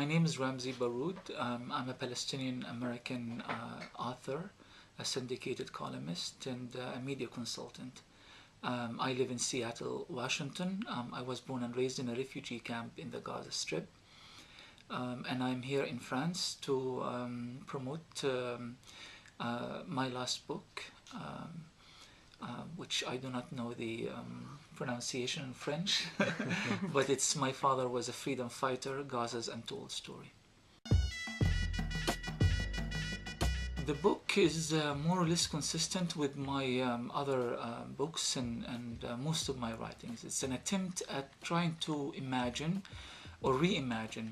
name is Ramzy Baroud. I'm a Palestinian-American author, a syndicated columnist, and a media consultant. I live in Seattle, Washington. I was born and raised in a refugee camp in the Gaza Strip. And I'm here in France to promote my last book, which I do not know the pronunciation in French, but it's My Father Was a Freedom Fighter, Gaza's Untold Story. The book is more or less consistent with my other books and most of my writings. It's an attempt at trying to imagine or reimagine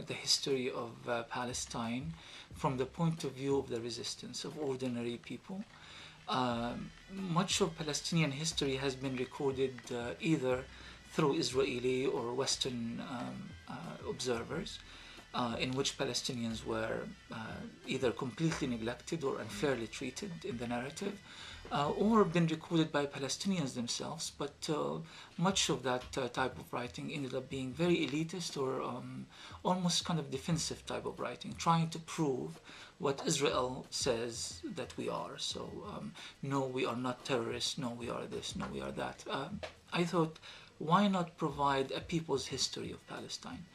the history of Palestine from the point of view of the resistance of ordinary people. Much of Palestinian history has been recorded either through Israeli or Western observers, in which Palestinians were either completely neglected or unfairly treated in the narrative, or been recorded by Palestinians themselves, but much of that type of writing ended up being very elitist or almost kind of defensive type of writing, trying to prove what Israel says that we are. So, no, we are not terrorists, no, we are this, no, we are that. I thought, why not provide a people's history of Palestine?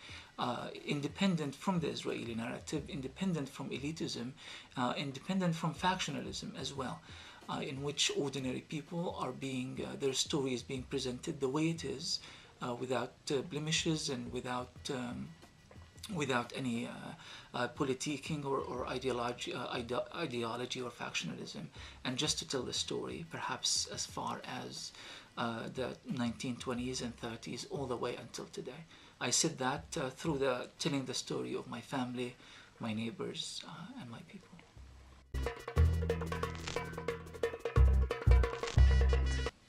Independent from the Israeli narrative, independent from elitism, independent from factionalism as well, in which ordinary people are being, their story is being presented the way it is, without blemishes and without any politicking or ideology or factionalism, and just to tell the story, perhaps as far as the 1920s and 30s, all the way until today. I said that through telling the story of my family, my neighbors, and my people.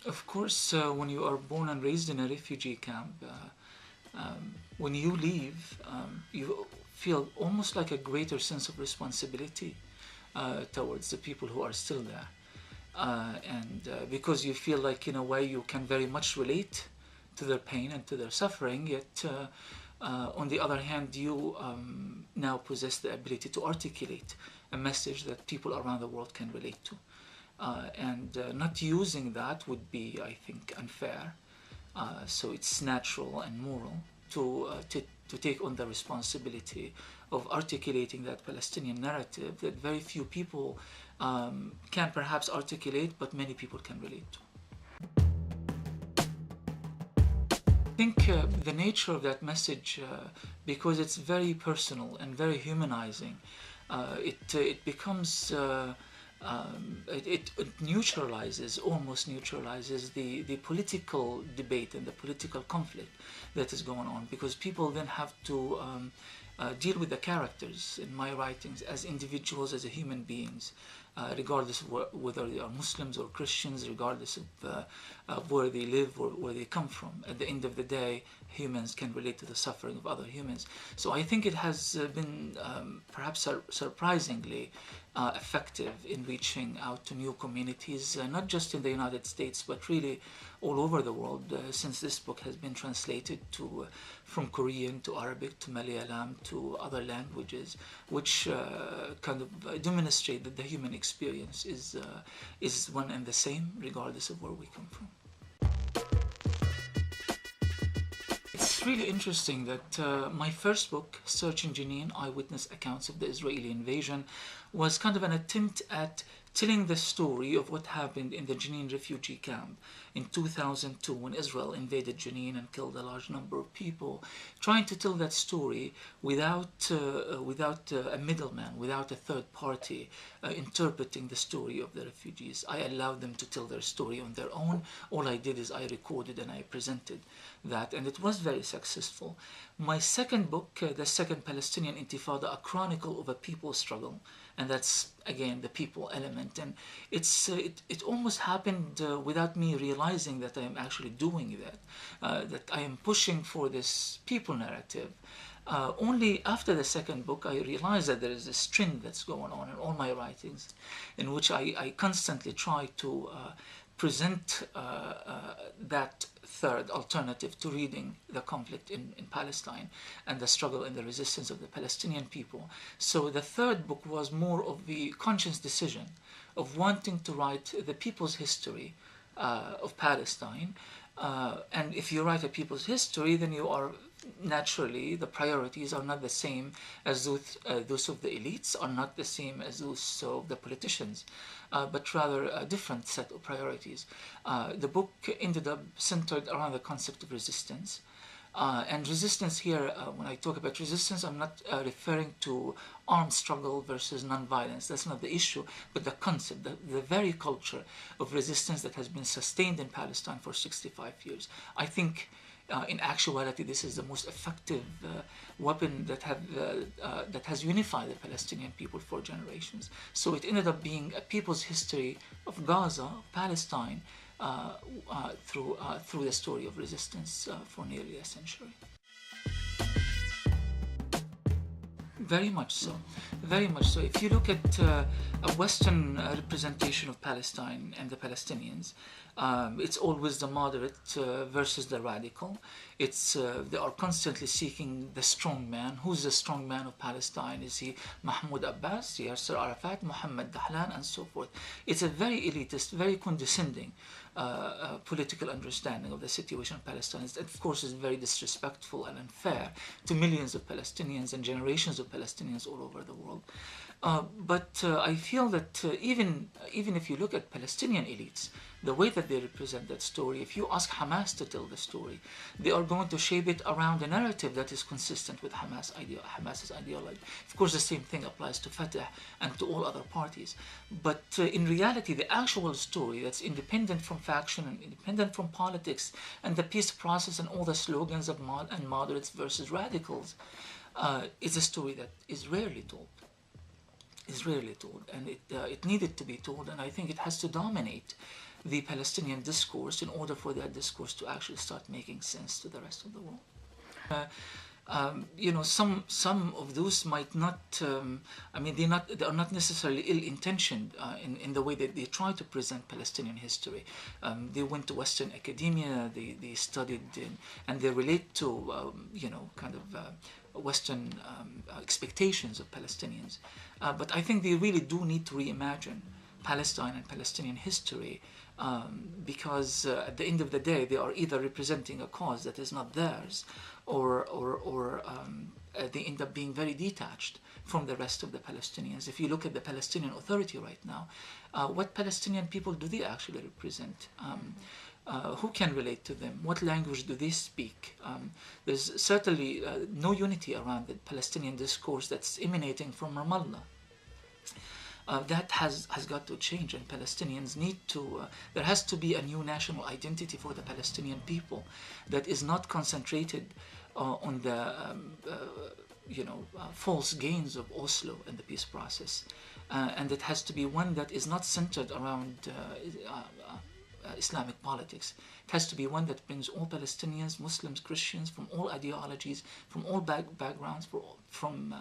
Of course, when you are born and raised in a refugee camp, when you leave, you feel almost like a greater sense of responsibility towards the people who are still there. Because you feel like, in a way, you can very much relate to their pain and to their suffering, yet on the other hand, you now possess the ability to articulate a message that people around the world can relate to. Not using that would be, I think, unfair. So it's natural and moral to take on the responsibility of articulating that Palestinian narrative that very few people can perhaps articulate, but many people can relate to. I think the nature of that message, because it's very personal and very humanizing, it becomes it almost neutralizes the political debate and the political conflict that is going on, because people then have to deal with the characters in my writings as individuals, as human beings, regardless of whether they are Muslims or Christians, regardless of where they live or where they come from. At the end of the day, humans can relate to the suffering of other humans. So I think it has been perhaps surprisingly effective in reaching out to new communities, not just in the United States, but really all over the world, since this book has been translated to from Korean to Arabic to Malayalam to other languages, which kind of demonstrate that the human experience is one and the same, regardless of where we come from. It's really interesting that my first book, Searching Jenin, Eyewitness Accounts of the Israeli Invasion, was kind of an attempt at telling the story of what happened in the Jenin refugee camp in 2002 when Israel invaded Jenin and killed a large number of people, trying to tell that story without a middleman, without a third party interpreting the story of the refugees. I allowed them to tell their story on their own. All I did is I recorded and I presented that, and it was very successful. My second book, The Second Palestinian Intifada, a chronicle of a people struggle, and that's again the people element, and it almost happened without me realizing that I am actually doing that I am pushing for this people narrative. Only after the second book I realized that there is this trend that's going on in all my writings, in which I constantly try to present that third alternative to reading the conflict in Palestine and the struggle and the resistance of the Palestinian people. So the third book was more of the conscious decision of wanting to write the people's history of Palestine. And if you write a people's history, then you are naturally, the priorities are not the same as those of the elites, are not the same as those of the politicians, but rather a different set of priorities. The book ended up centered around the concept of resistance. And resistance here, when I talk about resistance, I'm not referring to armed struggle versus non-violence. That's not the issue, but the concept, the very culture of resistance that has been sustained in Palestine for 65 years. I think in actuality, this is the most effective weapon that has unified the Palestinian people for generations. So it ended up being a people's history of Gaza, Palestine, through the story of resistance for nearly a century. Very much so. Very much so. If you look at a Western representation of Palestine and the Palestinians, it's always the moderate versus the radical. They are constantly seeking the strong man. Who's the strong man of Palestine? Is he Mahmoud Abbas, Yasser Arafat, Mohammed Dahlan, and so forth? It's a very elitist, very condescending political understanding of the situation of Palestine. It, of course, is very disrespectful and unfair to millions of Palestinians and generations of Palestinians all over the world. But I feel that even if you look at Palestinian elites, the way that they represent that story, if you ask Hamas to tell the story, they are going to shape it around a narrative that is consistent with Hamas's ideology. Of course, the same thing applies to Fatah and to all other parties. But in reality, the actual story that's independent from faction and independent from politics and the peace process and all the slogans of moderates versus radicals is a story that is rarely told. Is rarely told, and it needed to be told, and I think it has to dominate the Palestinian discourse in order for that discourse to actually start making sense to the rest of the world. Some of those might not. They are not necessarily ill-intentioned in the way that they try to present Palestinian history. They went to Western academia. They studied and they relate to Western expectations of Palestinians. But I think they really do need to reimagine Palestine and Palestinian history because at the end of the day, they are either representing a cause that is not theirs or they end up being very detached from the rest of the Palestinians. If you look at the Palestinian Authority right now, what Palestinian people do they actually represent? Who can relate to them? What language do they speak? There's certainly no unity around the Palestinian discourse that's emanating from Ramallah. That has got to change, and Palestinians need to. There has to be a new national identity for the Palestinian people that is not concentrated on the false gains of Oslo and the peace process, and it has to be one that is not centered around Islamic politics. It has to be one that brings all Palestinians, Muslims, Christians, from all ideologies, from all backgrounds, from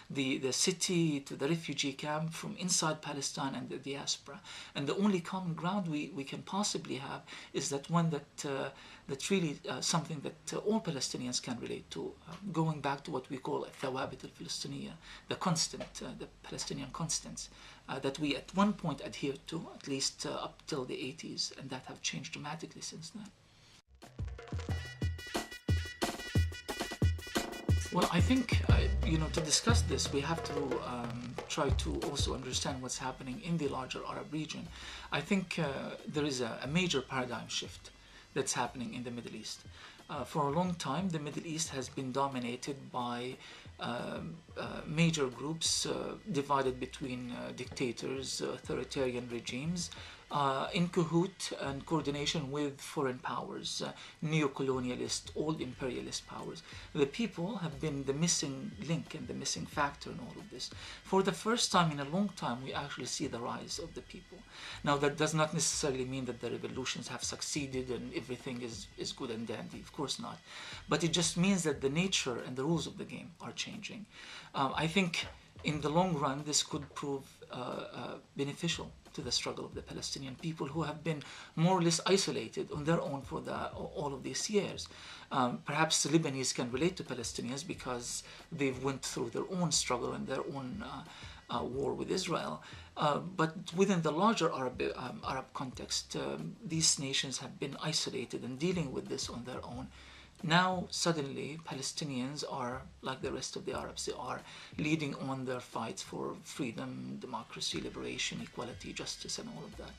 the city to the refugee camp, from inside Palestine and the diaspora. And the only common ground we can possibly have is that one that's really something that all Palestinians can relate to, going back to what we call الثوابت الفلسطينية, the constant, the Palestinian constants that we at one point adhered to, at least up till the 80s, and that have changed dramatically since then. Well, I think, to discuss this, we have to try to also understand what's happening in the larger Arab region. I think there is a major paradigm shift that's happening in the Middle East. For a long time, the Middle East has been dominated by major groups divided between dictators, authoritarian regimes, in cahoot and coordination with foreign powers, neo-colonialist, old imperialist powers. The people have been the missing link and the missing factor in all of this. For the first time in a long time, we actually see the rise of the people. Now, that does not necessarily mean that the revolutions have succeeded and everything is good and dandy. Of course not. But it just means that the nature and the rules of the game are changing. I think in the long run, this could prove beneficial to the struggle of the Palestinian people, who have been more or less isolated on their own for all of these years. Perhaps the Lebanese can relate to Palestinians because they've went through their own struggle and their own war with Israel. But within the larger Arab context, these nations have been isolated and dealing with this on their own. Now, suddenly, Palestinians are, like the rest of the Arabs, they are leading on their fights for freedom, democracy, liberation, equality, justice, and all of that.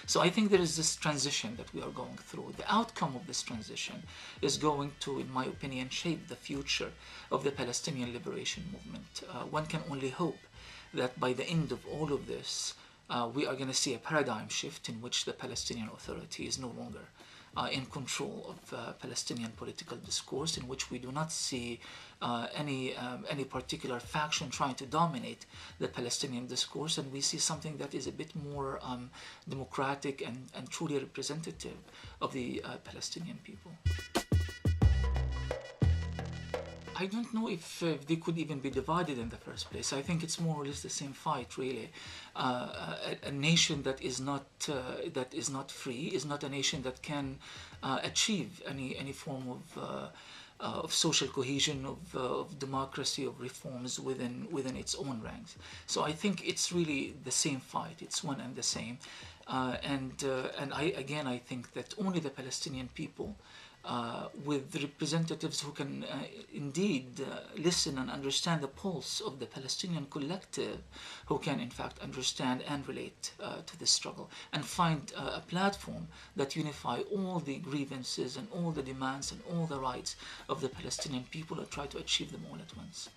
So I think there is this transition that we are going through. The outcome of this transition is going to, in my opinion, shape the future of the Palestinian liberation movement. One can only hope that by the end of all of this, we are going to see a paradigm shift in which the Palestinian Authority is no longer in control of Palestinian political discourse, in which we do not see any particular faction trying to dominate the Palestinian discourse, and we see something that is a bit more democratic and truly representative of the Palestinian people. I don't know if they could even be divided in the first place. I think it's more or less the same fight, really. A nation that is not free is not a nation that can achieve any form of social cohesion, of democracy, of reforms within its own ranks. So I think it's really the same fight. It's one and the same. And I think that only the Palestinian people, with representatives who can indeed listen and understand the pulse of the Palestinian collective, who can in fact understand and relate to this struggle and find a platform that unify all the grievances and all the demands and all the rights of the Palestinian people and try to achieve them all at once.